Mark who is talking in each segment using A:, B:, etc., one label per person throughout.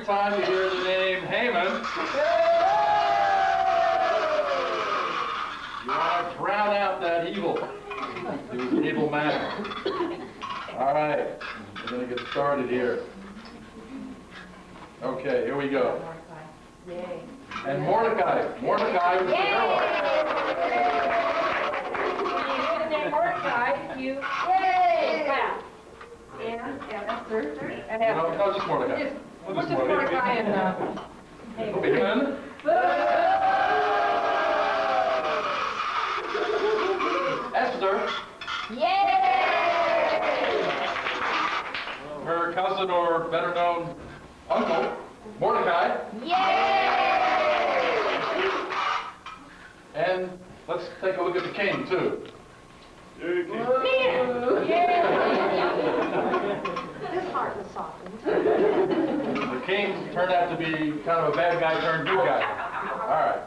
A: time to hear the name Haman. You want to drown out that evil. He was an evil man. All right, we're going to get started here. Okay, here we go.
B: Yay.
A: And Mordecai. Mordecai was the hero.
B: His name Mordecai. You. Yay! Clap. And Esther. And Esther.
A: No, just Mordecai.
B: What's just Mordecai and
A: Haman. Esther.
B: Yay!
A: Her cousin, or better known uncle, Mordecai.
B: Yay!
A: And let's take a look at the king, too.
B: This heart is softened.
A: The king turned out to be kind of a bad guy turned good guy. All right.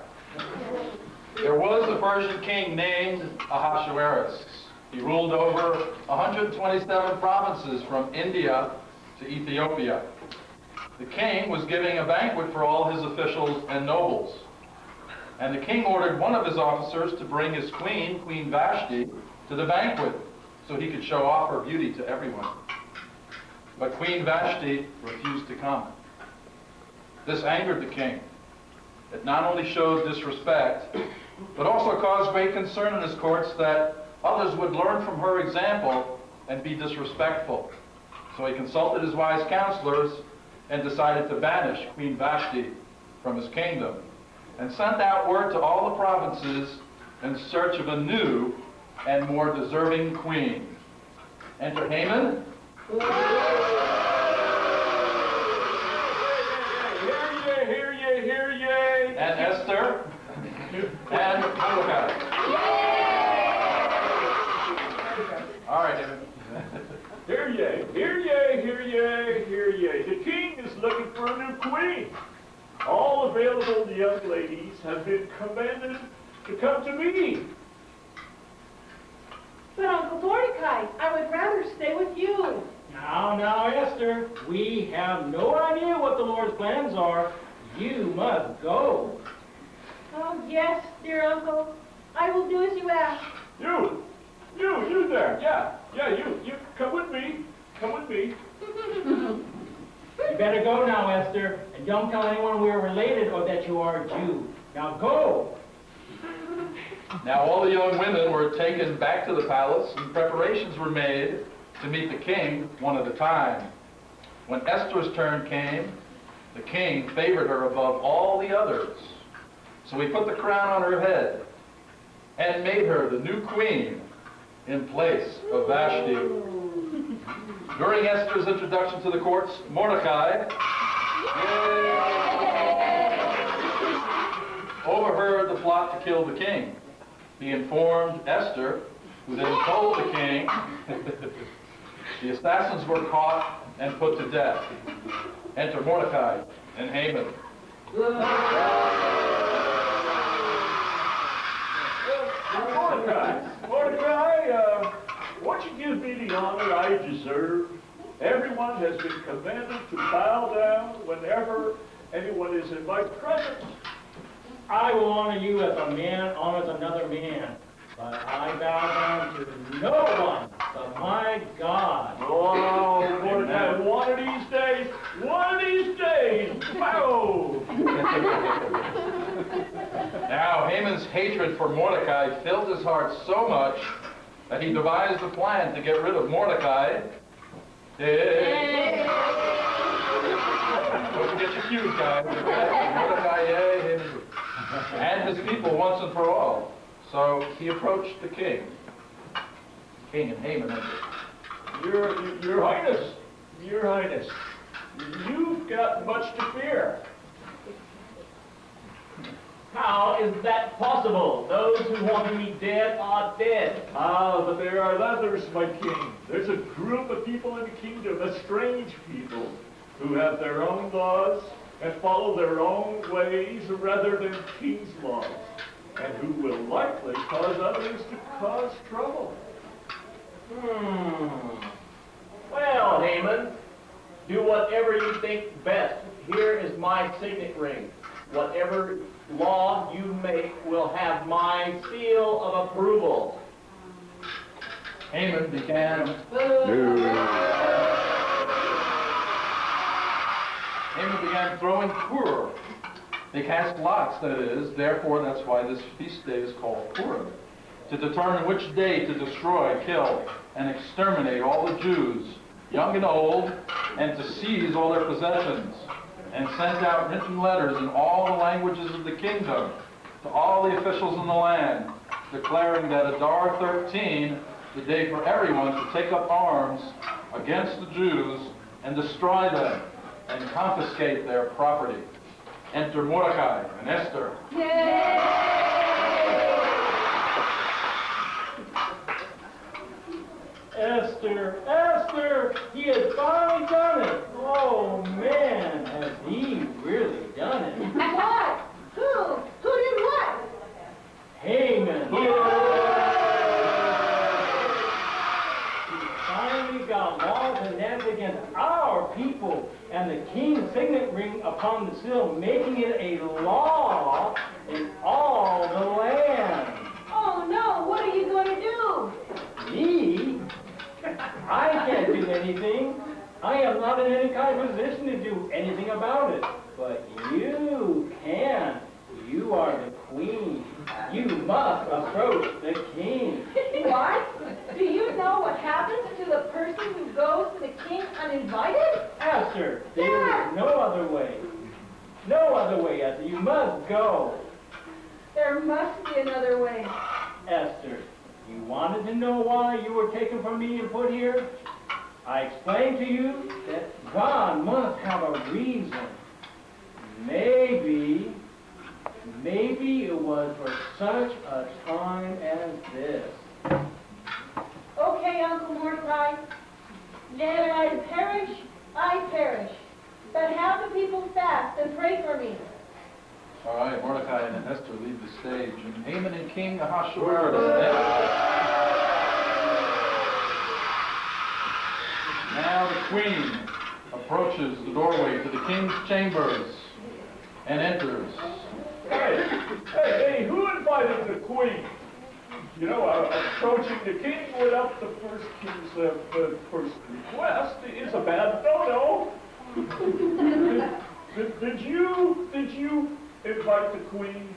A: There was a Persian king named Ahasuerus. He ruled over 127 provinces from India to Ethiopia. The king was giving a banquet for all his officials and nobles. And the king ordered one of his officers to bring his queen, Queen Vashti, to the banquet so he could show off her beauty to everyone. But Queen Vashti refused to come. This angered the king. It not only showed disrespect, but also caused great concern in his courts that others would learn from her example and be disrespectful. So he consulted his wise counselors and decided to banish Queen Vashti from his kingdom, and sent out word to all the provinces in search of a new and more deserving queen. Enter Haman.
C: Hear ye.
A: And Esther. And Mordecai. All right, Haman.
C: Hear ye. The king is looking for a new queen. All available young ladies have been commanded to come to me.
B: But Uncle Mordecai, I would rather stay with you.
D: Now, Esther, we have no idea what the Lord's plans are. You must go.
B: Oh, yes, dear Uncle. I will do as you ask.
C: You there. Yeah, you come with me.
D: You better go now, Esther, and don't tell anyone we are related or that you are a Jew. Now go.
A: Now all the young women were taken back to the palace, and preparations were made to meet the king one at a time. When Esther's turn came, the king favored her above all the others. So he put the crown on her head and made her the new queen in place of Vashti. During Esther's introduction to the courts, Mordecai overheard the plot to kill the king. He informed Esther, who then told the king. The assassins were caught and put to death. Enter Mordecai and Haman.
C: Mordecai, won't you give me the honor I deserve? Everyone has been commanded to bow down whenever anyone is in my presence.
D: I will honor you as a man honors another man, but I bow down to no one but my God.
C: Oh, Mordecai, one of these days, bow!
A: Now Haman's hatred for Mordecai filled his heart so much that he devised a plan to get rid of Mordecai. Hey. Don't forget your cues, guys. Mordecai, Haman, and his people once and for all. So he approached the king. King and Haman entered.
C: Your Highness, you've got much to fear.
D: How is that possible? Those who want me dead are dead.
C: Ah, but there are others, my king. There's a group of people in the kingdom, a strange people, who have their own laws and follow their own ways rather than king's laws, and who will likely cause others to cause trouble.
D: Well, Haman, do whatever you think best. Here my signet ring. Whatever law you make will have my seal of approval.
A: Haman began throwing Purim. They cast lots, that is. Therefore, that's why this feast day is called Purim, to determine which day to destroy, kill, and exterminate all the Jews, young and old, and to seize all their possessions, and sent out written letters in all the languages of the kingdom to all the officials in the land, declaring that Adar 13, the day for everyone to take up arms against the Jews and destroy them and confiscate their property. Enter Mordecai and Esther.
B: Yay!
D: Esther, Esther, he has finally done it. Oh man, has he really done it?
B: What? Who? Who did what?
D: Haman. He finally got laws and nets against our people, and the king's signet ring upon the seal, making it a law in all the land.
B: Oh no, what are you going to do?
D: Me? I can't do anything. I am not in any kind of position to do anything about it. But you can. You are the queen. You must approach the king.
B: What? Do you know what happens to the person who goes to the king uninvited?
D: Esther, there is no other way. No other way, Esther. You must go.
B: There must be another way.
D: Esther, you wanted to know why you were taken from me and put here? I explained to you that God must have a reason. Maybe it was for such a time as this.
B: Okay, Uncle Mordecai. If I perish, I perish. But have the people fast and pray for me.
A: All right, Mordecai and Esther leave the stage, and Haman and King Ahasuerus. Now the queen approaches the doorway to the king's chambers and enters.
C: Hey, who invited the queen? You know, approaching the king without the first king's first request is a bad no-no. Did you invite the queen?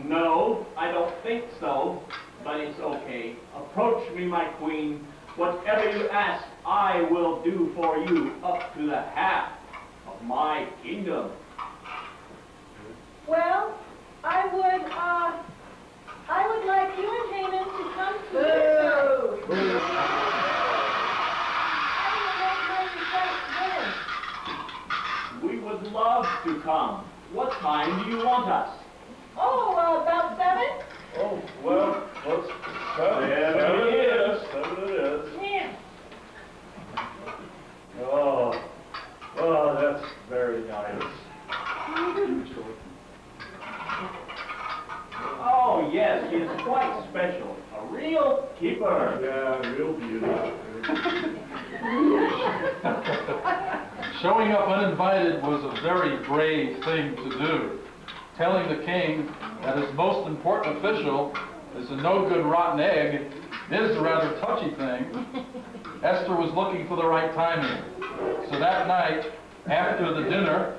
D: No, I don't think so, but it's okay. Approach me, my queen. Whatever you ask, I will do for you up to the half of my kingdom.
B: Well, I would like you and Haman to come to this side.
D: We would love to come. What time do you want us?
B: Oh, about 7?
C: Oh, well, let's seven it is.
B: Yeah.
C: Oh, that's very nice.
D: Oh, yes, she is quite special. A real keeper.
C: Yeah, real beauty.
A: Showing up uninvited was a very brave thing to do. Telling the king that his most important official is a no-good rotten egg is a rather touchy thing. Esther was looking for the right timing. So that night, after the dinner...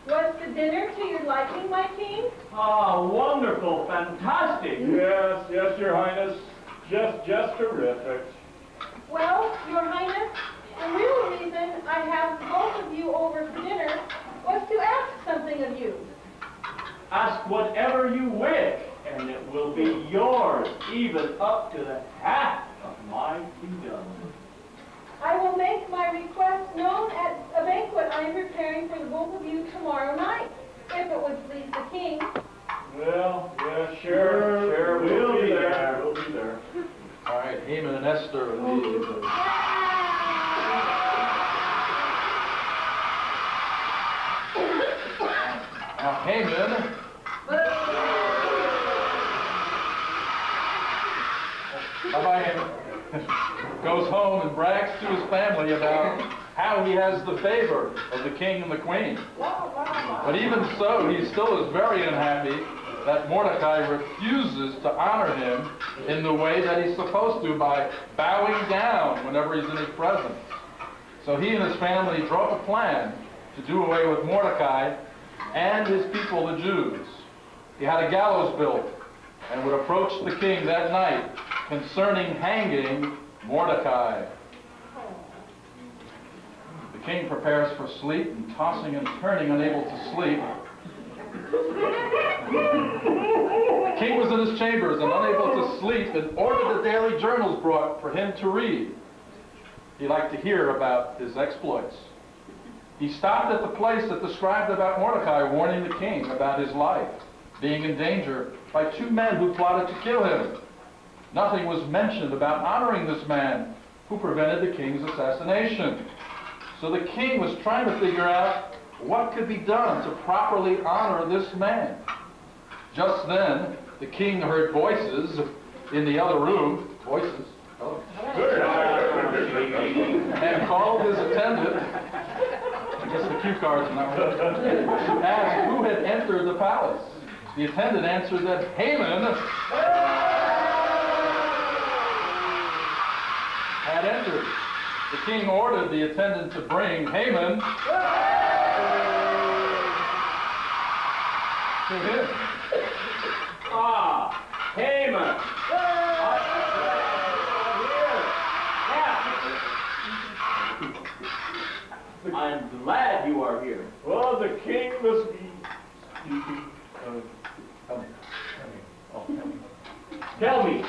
B: Was the dinner to your liking, my king?
D: Oh, wonderful, fantastic.
C: Yes, Your Highness. Just terrific.
B: Well, Your Highness, the real reason I have both of you over for dinner was to ask something of you.
D: Ask whatever you wish, and it will be yours, even up to the half of my kingdom.
B: I will make my request known at a banquet I am preparing for the both of you tomorrow night, if it would please the king.
C: Well, yeah, sure. We'll be there. We'll be there.
A: All right, Haman and Esther leave. Now, Haman... Bye-bye, Haman. goes home and brags to his family about how he has the favor of the king and the queen. But even so, he still is very unhappy that Mordecai refuses to honor him in the way that he's supposed to by bowing down whenever he's in his presence. So he and his family draw up a plan to do away with Mordecai and his people, the Jews. He had a gallows built and would approach the king that night concerning hanging Mordecai. The king prepares for sleep, and tossing and turning, unable to sleep. The king was in his chambers and unable to sleep, and ordered the daily journals brought for him to read. He liked to hear about his exploits. He stopped at the place that described about Mordecai warning the king about his life being in danger by two men who plotted to kill him. Nothing was mentioned about honoring this man who prevented the king's assassination. So the king was trying to figure out what could be done to properly honor this man. Just then, the king heard voices in the other room, voices, and called his attendant, I guess the cue cards are not right, to ask who had entered the palace. The attendant answered that Haman had entered. The king ordered the attendant to bring Haman to him.
D: Ah, Haman! I'm glad you are here.
C: Well, the king must be speaking.
D: Tell me,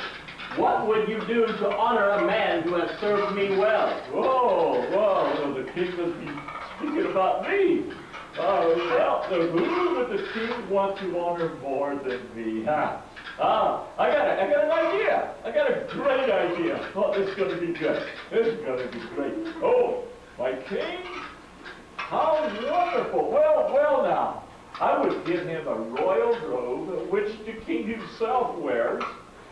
D: what would you do to honor a man who has served me well?
C: Oh, well, the king must be speaking about me. Well, who would the king want to honor more than me? I got an idea. I got a great idea. Oh, this is going to be good. This is going to be great. Oh, my king? How wonderful. Well now. I would give him a royal robe, which the king himself wears,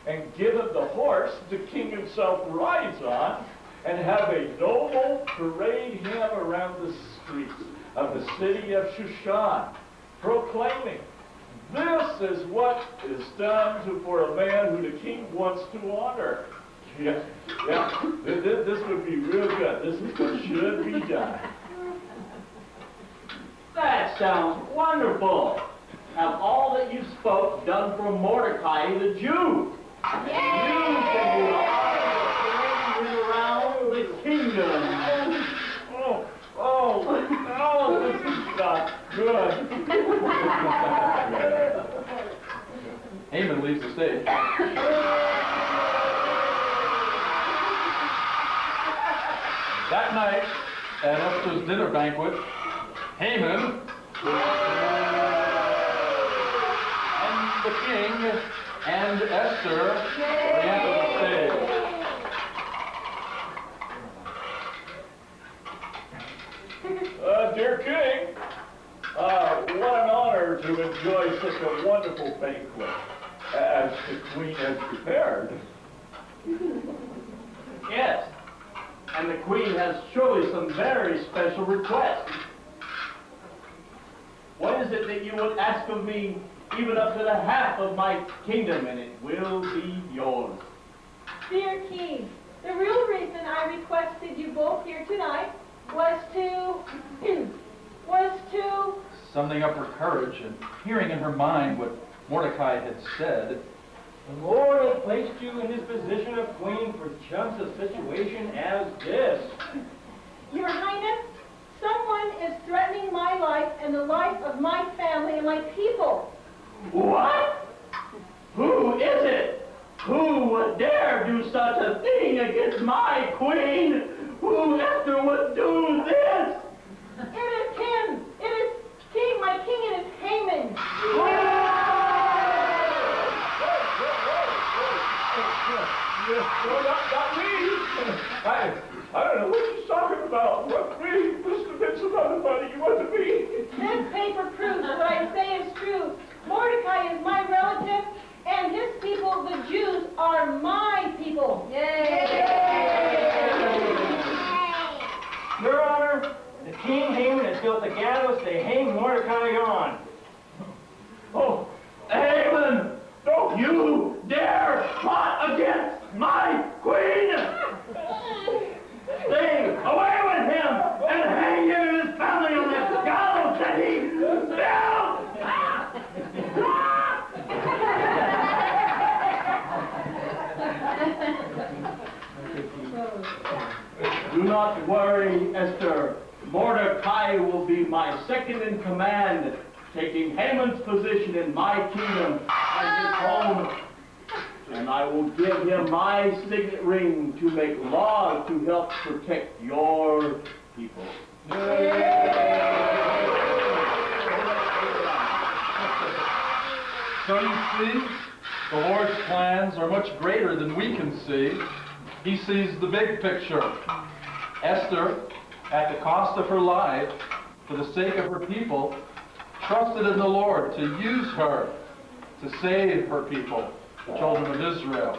C: and give him the horse the king himself rides on, and have a noble parade him around the streets of the city of Shushan, proclaiming, "This is what is done for a man who the king wants to honor." Yeah, this would be real good. This is what should be done.
D: That sounds wonderful. Have all that you spoke done for Mordecai the Jew. And you can do the around the kingdom.
C: Oh, this is not good.
A: Haman leaves the stage. That night, at Esther's dinner banquet, Haman and the king and Esther re-enter the stage.
C: Dear king, what an honor to enjoy such a wonderful banquet as the queen has prepared.
D: Yes, and the queen has surely some very special requests. What is it that you would ask of me, even up to the half of my kingdom, and it will be yours?
B: Dear King, the real reason I requested you both here tonight was to
A: Summoning up her courage and hearing in her mind what Mordecai had said,
D: The Lord has placed you in this position of queen for just a situation as this.
B: Your Highness, someone is threatening my life and the life of my family and my people.
D: What? Who is it? Who would dare do such a thing against my queen? Who, Esther, would do this?
B: It is him. It is King, my king, and it's Haman.
C: No, not me. I don't know what you're talking about. What me? Must have been some other buddy. You wasn't me.
B: This paper proves what I say is true. Mordecai is my relative, and his people, the Jews, are my people. Yay!
D: Do not worry, Esther. Mordecai will be my second in command, taking Haman's position in my kingdom as his own. And I will give him my signet ring to make laws to help protect your people.
A: So you see, the Lord's plans are much greater than we can see. He sees the big picture. Esther, at the cost of her life, for the sake of her people, trusted in the Lord to use her to save her people, the children of Israel.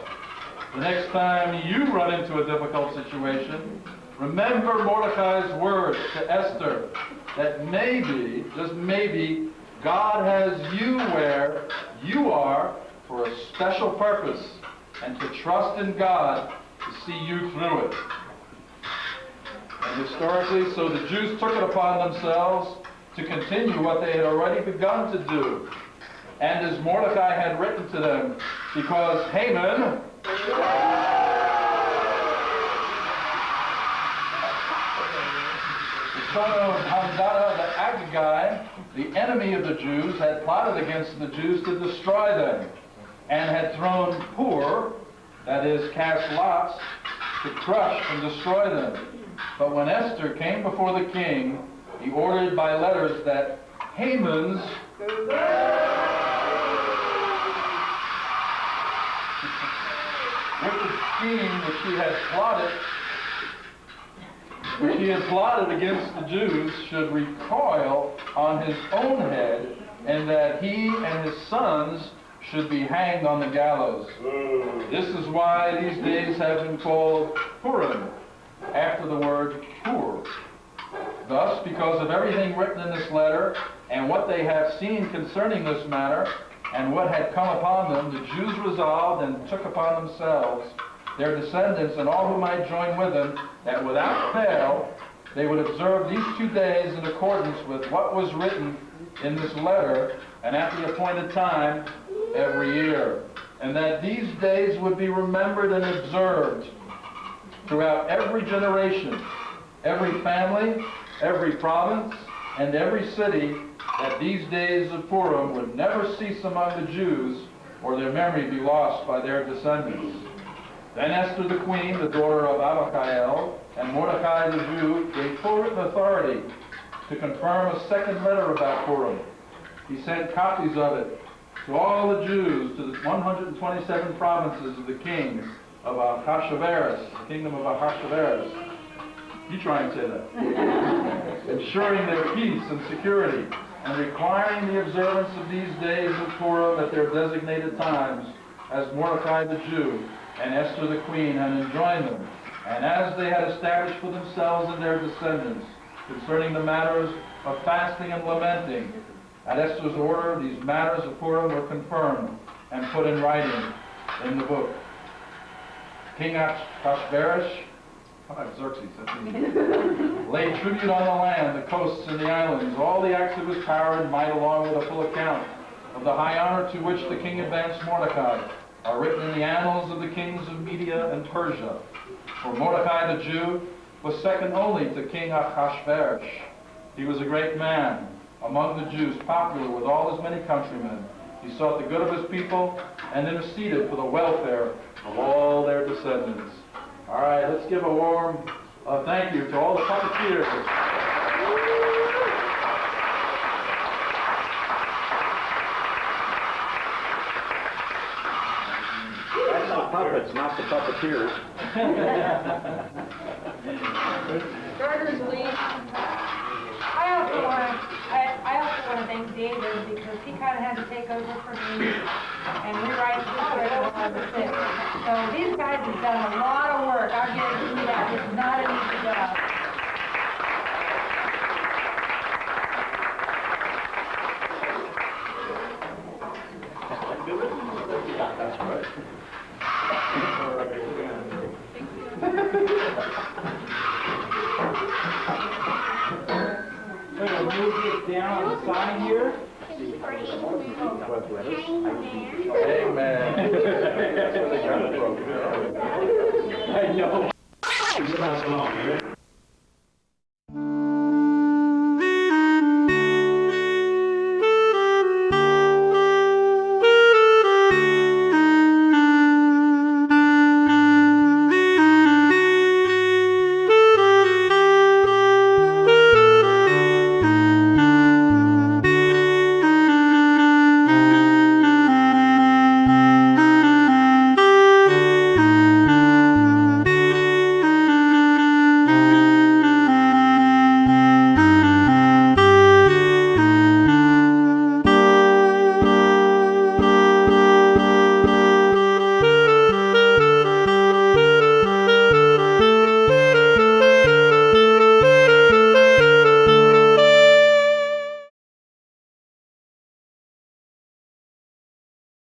A: The next time you run into a difficult situation, remember Mordecai's words to Esther, that maybe, just maybe, God has you where you are for a special purpose, and to trust in God to see you through it. And historically, so the Jews took it upon themselves to continue what they had already begun to do. And as Mordecai had written to them, because Haman, the son of Hamdata the Agagite, the enemy of the Jews, had plotted against the Jews to destroy them, and had thrown Pur, that is, cast lots, to crush and destroy them. But when Esther came before the king, he ordered by letters that Haman's wicked scheme which he had plotted against the Jews should recoil on his own head, and that he and his sons should be hanged on the gallows. This is why these days have been called Purim, after the word Pur. Thus, because of everything written in this letter, and what they have seen concerning this matter, and what had come upon them, the Jews resolved and took upon themselves, their descendants and all who might join with them, that without fail they would observe these 2 days in accordance with what was written in this letter, and at the appointed time every year. And that these days would be remembered and observed throughout every generation, every family, every province, and every city, that these days of Purim would never cease among the Jews, or their memory be lost by their descendants. Then Esther the queen, the daughter of Abihail, and Mordecai the Jew, gave full written authority to confirm a second letter about Purim. He sent copies of it to all the Jews, to the 127 provinces of the kings of Ahasuerus, the kingdom of Ahasuerus. You try and say that. Ensuring their peace and security, and requiring the observance of these days of Purim at their designated times, as Mordecai the Jew and Esther the queen had enjoined them, and as they had established for themselves and their descendants, concerning the matters of fasting and lamenting. At Esther's order, these matters of Purim were confirmed and put in writing in the book. King Ahasuerus, Xerxes, laid tribute on the land, the coasts, and the islands, all the acts of his power and might, along with a full account of the high honor to which the king advanced Mordecai, are written in the annals of the kings of Media and Persia. For Mordecai the Jew was second only to King Ahasuerus. He was a great man among the Jews, popular with all his many countrymen. He sought the good of his people and interceded for the welfare of all their descendants. All right, let's give a warm thank you to all the puppeteers.
E: That's the puppets, not the puppeteers.
B: Starters, please. I also want to thank David, because he kind of had to take over for me and rewrite the script when I was sick. So these guys have done a lot of work. I'll guarantee you that. It's not an easy job.
E: That's right.
D: We're going to move it down on the side here.
A: Amen. That's where they got it from.
D: I know.
F: Beth Shalom.